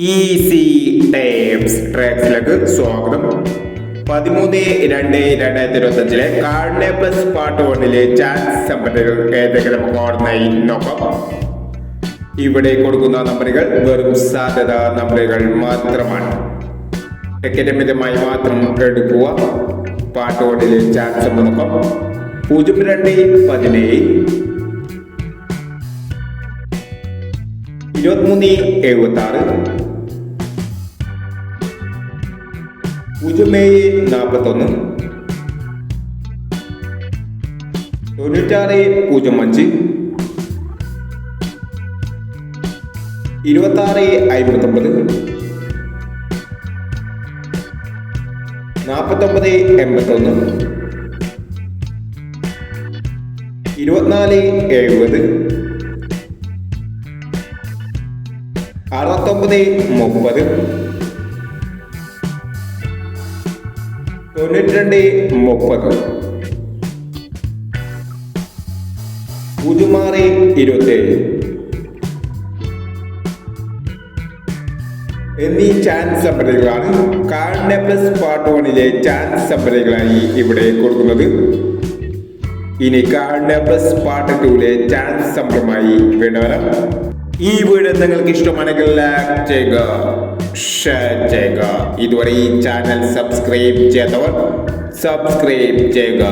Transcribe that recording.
Easy types ട്രാക്സിലേക്ക് സ്വാഗതം. 13/2/2025 കാർഡേ plus part 1 chance നമ്പറുകൾ ഏതെങ്കിലും ഓർമ്മയിൽ നോക്കാം. ഇവിടെ കൊടുക്കുന്ന നമ്പറുകൾ വെറും സാധ്യത നമ്പറുകൾ മാത്രമാണ്. ടിക്കറ്റ് മിതമായി മാത്രം എടുക്കുക. പാർട്ട് 1 ചാൻസ് നോക്കാം. 02-17 23-76 0-41 96-05 26-59 49-81 24-70 69-30 92-30 06-27 എന്നീ ചാൻസ് നമ്പറുകളാണ് കാർഡേ പ്ലസ് പാർട്ട് 1 ചാൻസ് നമ്പറുകളായി ഇവിടെ കൊടുക്കുന്നത്. ഇനി കാർഡേ പ്ലസ് പാർട്ട് 2 ചാൻസ് നമ്പറുമായി വേണ്ടവരാം. ഈ വീഡിയോ നിങ്ങൾക്ക് ഇഷ്ടമാണെങ്കിൽ ലൈക്ക് ചെയ്യുക, ഷെയർ ചെയ്യുക. ഇതുവരെ ഈ ചാനൽ സബ്സ്ക്രൈബ് ചെയ്യാത്തവർ സബ്സ്ക്രൈബ് ചെയ്യുക.